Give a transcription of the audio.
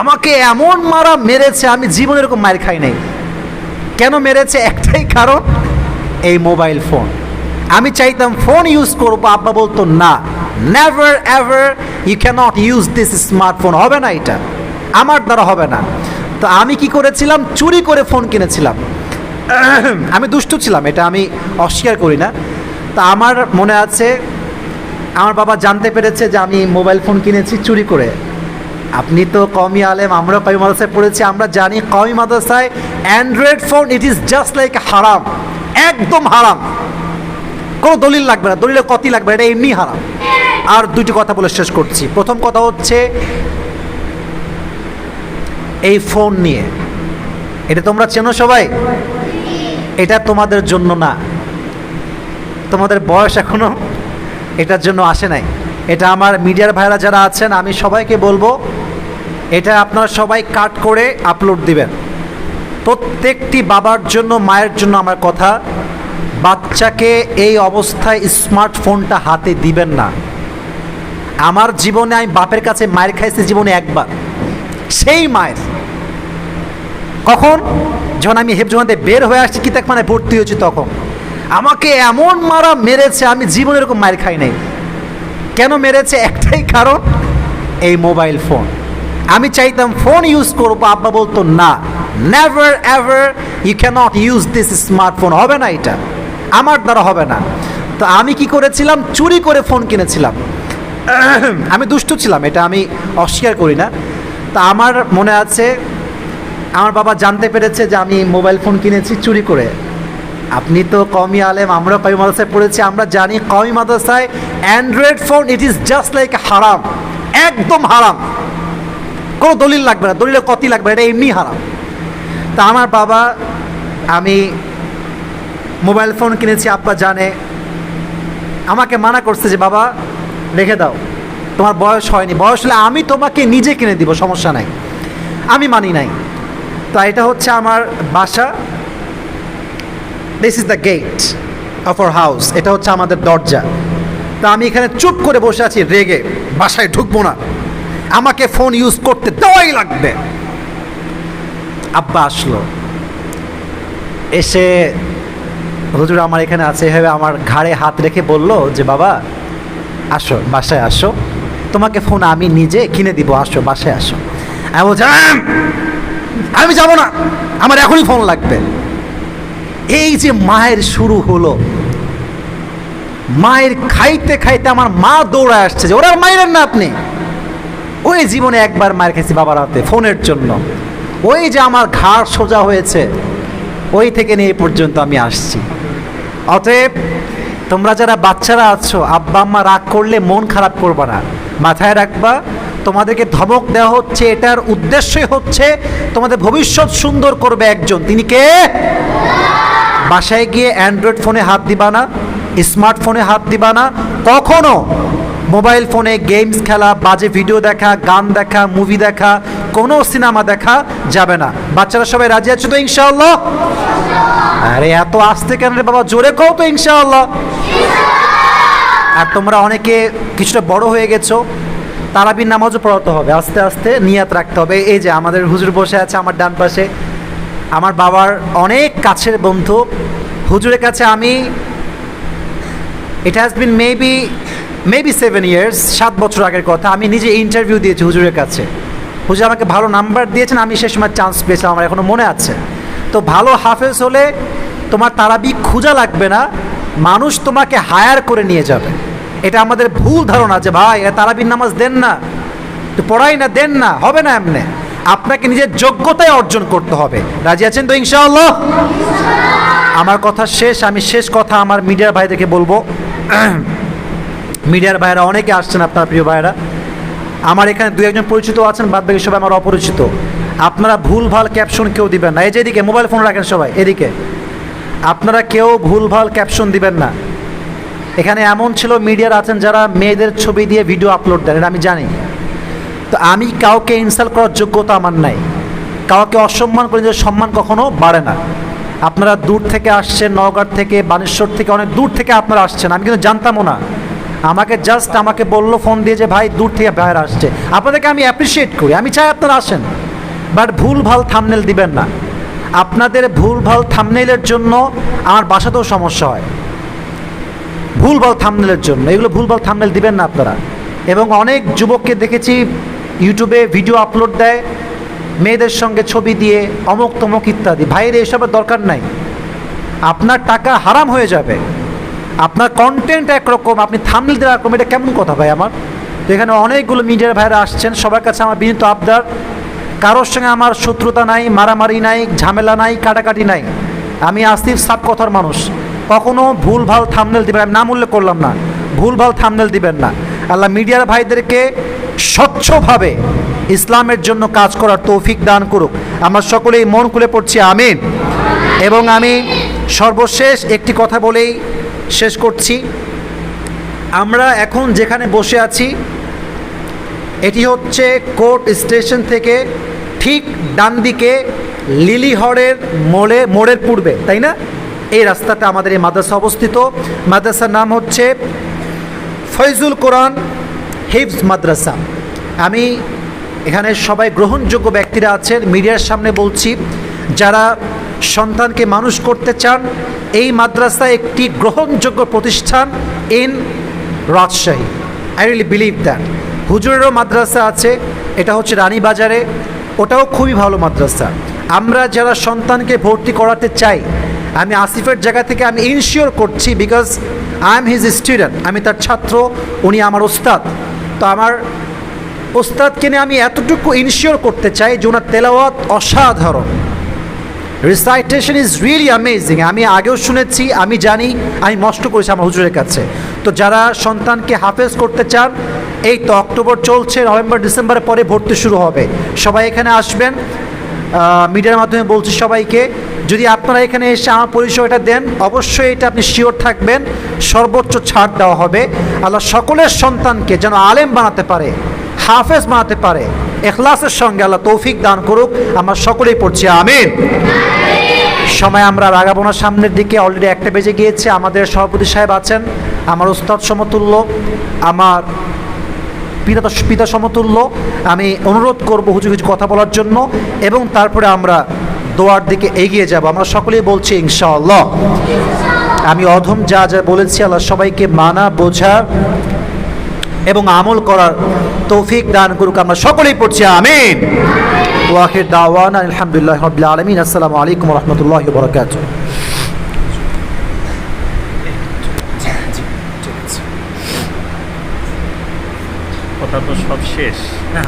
আমাকে এমন মারা মেরেছে, আমি জীবনে এরকম মার খাই নাই। কেন মেরেছে? একটাই কারণ, এই মোবাইল ফোন। আমি চাইতাম ফোন ইউজ করবো, আব্বা বলতো না, never ever you cannot use this smartphone, হবে না, এটা আমার দ্বারা হবে না। তো আমি কি করেছিলাম, চুরি করে ফোন কিনেছিলাম। আমি দুষ্টু ছিলাম, এটা আমি অস্বীকার করি না। তা আমার মনে আছে, আমার বাবা জানতে পেরেছে যে আমি মোবাইল ফোন কিনেছি চুরি করে। আপনি তো কওমি আলেম, আমরা কওমি মাদ্রাসায় পড়েছি, আমরা জানি কওমি মাদ্রাসায় Android phone it is just like হারাম, একদম হারাম, কোনো দলিল লাগবে না, দলিলের কতি লাগবে না, এটা এমনি হারাম। আর দুইটি কথা বলে শেষ করছি। প্রথম কথা হচ্ছে এই ফোন নিয়ে, এটা তোমরা চেনো সবাই, এটা তোমাদের জন্য না, তোমাদের বয়স এখনো এটার জন্য আসে নাই। এটা আমার মিডিয়ার ভাইরা যারা আছেন, আমি সবাইকে বলবো, এটা আপনারা সবাই কাট করে আপলোড দিবেন। প্রত্যেকটি বাবার জন্য, মায়ের জন্য আমার কথা, বাচ্চাকে এই অবস্থায় স্মার্টফোনটা হাতে দিবেন না। আমার জীবনে আমি বাপের কাছে মায়ের খাইছি জীবনে একবার, সেই মায়ের কখন, যখন আমি হেফজোহাতে বের হয়ে আসছি, কি তাক মানে ভর্তি হয়েছি, তখন আমাকে এমন মারা মেরেছে, আমি জীবনে এরকম মার খাই নাই। কেন মেরেছে? একটাই কারণ, এই মোবাইল ফোন। আমি চাইতাম ফোন ইউজ করবো, আব্বা বলতো না, never ever you cannot use this smartphone, হবে না, এটা আমার দ্বারা হবে না। তো আমি কি করেছিলাম, চুরি করে ফোন কিনেছিলাম। আমি দুষ্টু ছিলাম, এটা আমি অস্বীকার করি না। তা আমার মনে আছে, আমার বাবা জানতে পেরেছে যে আমি মোবাইল ফোন কিনেছি চুরি করে। আপনি তো কওমি আলেম, আমরা কওমি মাদ্রাসায় পড়েছি, আমরা জানি কওমি মাদ্রাসায় Android phone it is just like হারাম, একদম হারাম, কোনো দলিল লাগবে না, দলিলের কতি লাগবে না, এটা এমনি হারাম। তা আমার বাবা, আমি মোবাইল ফোন কিনেছি, আব্বা জানে, আমাকে মানা করছে যে বাবা রেখে দাও, তোমার বয়স হয়নি, বয়স হলে আমি তোমাকে নিজে কিনে দিব, সমস্যা নাই। আমি মানি নাই। তো এটা হচ্ছে আমার বাসা, this is the gate of our house, এটা হচ্ছে আমাদের দরজা। তা আমি এখানে চুপ করে বসে আছি, রেগে, বাসায় ঢুকবো না, আমাকে ফোন ইউজ করতে দেওয়াই লাগবে। আব্বা আসলো, এসে হুজুর আমার এখানে আছে, এভাবে আমার ঘাড়ে হাত রেখে বলল যে বাবা আসো, বাসায় আসো, তোমাকে ফোন আমি নিজে কিনে দিব, আসো বাসায় আসো। আমি বলছি আমি যাব না, আমার এখনই ফোন লাগবে। এই যে মায়ের শুরু হলো, মায়ের খাইতে খাইতে আমার মা দৌড়ায় আসছে যে ওরা মায়ের না আপনি। ওই জীবনে একবার মায়ের খাইছি বাবার হাতে ফোনের জন্য, ওই যে আমার ঘাড় সোজা হয়েছে, ওই থেকে নিয়ে এই পর্যন্ত আমি আসছি। অতএব তোমরা যারা বাচ্চারা আছো, আব্বা আম্মা রাগ করলে মন খারাপ করবা না, মাথায় রাখবা তোমাদেরকে ধমক দেওয়া হচ্ছে, এটার উদ্দেশ্যই হচ্ছে তোমাদের ভবিষ্যৎ সুন্দর করবে একজন, তিনি কে? বাসায় গিয়ে অ্যান্ড্রয়েড ফোনে হাত দিবা না, স্মার্টফোনে হাত দিবা না, কখনো মোবাইল ফোনে গেমস খেলা, বাজে ভিডিও দেখা, গান দেখা, মুভি দেখা, কোনো সিনেমা দেখা যাবে না। বাচ্চারা সবাই রাজি আছো তো ইনশাআল্লাহ? আরে এত আস্তে কেন রে বাবা, জোরে কও তো ইনশাআল্লাহ। আর তোমরা অনেকে কিছুটা বড় হয়ে গেছো, তারাবির নামাজও পড়াতে হবে, আস্তে আস্তে নিয়াত রাখতে হবে। এই যে আমাদের হুজুর বসে আছে আমার ডান পাশে, আমার বাবার অনেক কাছের বন্ধু। হুজুরের কাছে আমি, it has been maybe 7 years, 7 বছর আগের কথা, আমি নিজে ইন্টারভিউ দিয়েছি হুজুরের কাছে। হুজুর আমাকে ভালো নাম্বার দিয়েছেন, আমি সে সময় চান্স পেয়েছিলাম, আমার এখনো মনে আছে। তো ভালো হাফেজ হলে তোমার তারাবি খোঁজা লাগবে না, মানুষ তোমাকে হায়ার করে নিয়ে যাবে। এটা আমাদের ভুল ধারণা যে ভাই তারাবির নামাজ দেন না, তো পড়াই না, দেন না, হবে না এমনি। আপনাকে নিজের যোগ্যতায় অর্জন করতে হবে। রাজি আছেন তো ইনশাআল্লাহ? আমার কথা শেষ, আমি শেষ কথা আমার মিডিয়ার ভাইদেরকে বলবো। মিডিয়ার ভাইরা অনেকে আসছেন, আপনার প্রিয় ভাইরা, আমার এখানে 2-1 পরিচিত আছেন, বাদ বাকি সবাই আমার অপরিচিত। আপনারা ভুল ভাল ক্যাপশন কেউ দিবেন না। এই যে এদিকে মোবাইল ফোন রাখেন সবাই, এদিকে আপনারা কেউ ভুল ভাল ক্যাপশন দিবেন না। এখানে এমন ছিল মিডিয়ার আছেন যারা মেয়েদের ছবি দিয়ে ভিডিও আপলোড দেন, এটা আমি জানি। তো আমি কাউকে ইনসাল্ট করার যোগ্যতা আমার নাই, কাউকে অসম্মান করে নিজের সম্মান কখনো বাড়ে না। আপনারা দূর থেকে আসছেন, নওগাঁ থেকে, বানেশ্বর থেকে, অনেক দূর থেকে আপনারা আসছেন, আমি কিন্তু জানতামও না। আমাকে বললো ফোন দিয়ে যে ভাই দূর থেকে বাইরে আসছে। আপনাদেরকে আমি অ্যাপ্রিসিয়েট করি, আমি চাই আপনারা আসেন, বাট ভুল ভাল থাম্বনেল দিবেন না। আপনাদের ভুল ভাল থাম্বনেলের জন্য আমার বাসাতেও সমস্যা হয়, ভুল ভাল থাম্বনেলের জন্য। এগুলো ভুল ভাল থাম্বনেল দিবেন না আপনারা। এবং অনেক যুবককে দেখেছি ইউটিউবে ভিডিও আপলোড দেয় মেয়েদের সঙ্গে ছবি দিয়ে অমুক তমুক ইত্যাদি। ভাইয়ের এসবের দরকার নাই, আপনার টাকা হারাম হয়ে যাবে। আপনার কন্টেন্ট একরকম, আপনি থাম্বনেল দেওয়ার একরকম, এটা কেমন কথা ভাই আমার? তো এখানে অনেকগুলো মিডিয়ার ভাইরা আসছেন, সবার কাছে আমার বিনীত আবদার, কারোর সঙ্গে আমার শত্রুতা নাই, মারামারি নাই, ঝামেলা নাই, কাটাকাটি নাই। আমি আসিফ সাব কথার মানুষ, কখনো ভুল ভাল থাম্বনেল দিবেন, আমি নাম উল্লেখ করলাম না, ভুল ভাল থাম্বনেল দিবেন না। আল্লাহ মিডিয়ার ভাইদেরকে স্বচ্ছভাবে ইসলামের জন্য কাজ করার তৌফিক দান করুক। আমরা সকলেই মন খুলে পড়ছি আমিন। এবং আমি সর্বশেষ একটি কথা বলেই শেষ করছি। আমরা এখন যেখানে বসে আছি এটি হচ্ছে কোর্ট স্টেশন থেকে ঠিক ডান দিকে লিলিহরের মোড়ের পূর্বে, তাই না? এই রাস্তাতে আমাদের এই মাদ্রাসা অবস্থিত। মাদ্রাসার নাম হচ্ছে ফয়জুল কোরআন হিফজ মাদ্রাসা। আমি এখানে সবাই গ্রহণযোগ্য ব্যক্তিরা আছেন, মিডিয়ার সামনে বলছি, যারা সন্তানকে মানুষ করতে চান, এই মাদ্রাসা একটি গ্রহণযোগ্য প্রতিষ্ঠান in Rajshahi. I really believe that. হুজুরেরও মাদ্রাসা আছে, এটা হচ্ছে রানীবাজারে, ওটাও খুবই ভালো মাদ্রাসা। আমরা যারা সন্তানকে ভর্তি করাতে চাই, আমি আসিফের জায়গা থেকে আমি ইনশিওর করছি, because I am his student, আমি তার ছাত্র, উনি আমার ওস্তাদ। তো আমার ওস্তাদকে নিয়ে আমি এতটুকু ইনশিওর করতে চাই যে ওনার তেলাওয়াত অসাধারণ, রিসাইটেশন ইজ রিয়েলি অ্যামেজিং। আমি আগেও শুনেছি, আমি জানি, আমি মস্ত করেছি আমার হুজুরের কাছে। তো যারা সন্তানকে হাফেজ করতে চান, এই তো অক্টোবর চলছে, নভেম্বর ডিসেম্বরের পরে ভর্তি শুরু হবে। সবাই এখানে আসবেন, মিডিয়ার মাধ্যমে বলছি সবাইকে, যদি আপনারা এখানে এসে আমার পরিচয়টা দেন, অবশ্যই এটা আপনি শিওর থাকবেন সর্বোচ্চ ছাড় দেওয়া হবে। আল্লাহ সকলের সন্তানকে যেন আলেম বানাতে পারে, হাফেজ বানাতে পারে, ইখলাসের সঙ্গে আল্লাহ তৌফিক দান করুক। আমরা সকলেই পড়ছি আমিন। সময় আমরা আর আগাবো না, সামনের দিকে অলরেডি 1টা বেজে গিয়েছে। আমাদের সভাপতি সাহেব আছেন, আমার উস্তাদ সমতুল্য, আমার পিতা সমতুল্য। আমি অনুরোধ করব হুজুর কিছু কথা বলার জন্য, এবং তারপরে আমরা দোয়ার দিকে এগিয়ে যাব। আমরা সকলেই বলছি ইনশাআল্লাহ। আমি অধম যা যা বলেছি, আল্লাহ সবাইকে মানা, বোঝা এবং আমল করার তৌফিক দান করুক। আমরা সকলেই পড়ছি আমিন। ওয়া আখির দাওয়ানা আলহামদুলিল্লাহি রাব্বিল আলামিন। আসসালামু আলাইকুম ওয়া রাহমাতুল্লাহি ওয়া বারাকাতুহু। কথা তো সব শেষ। না,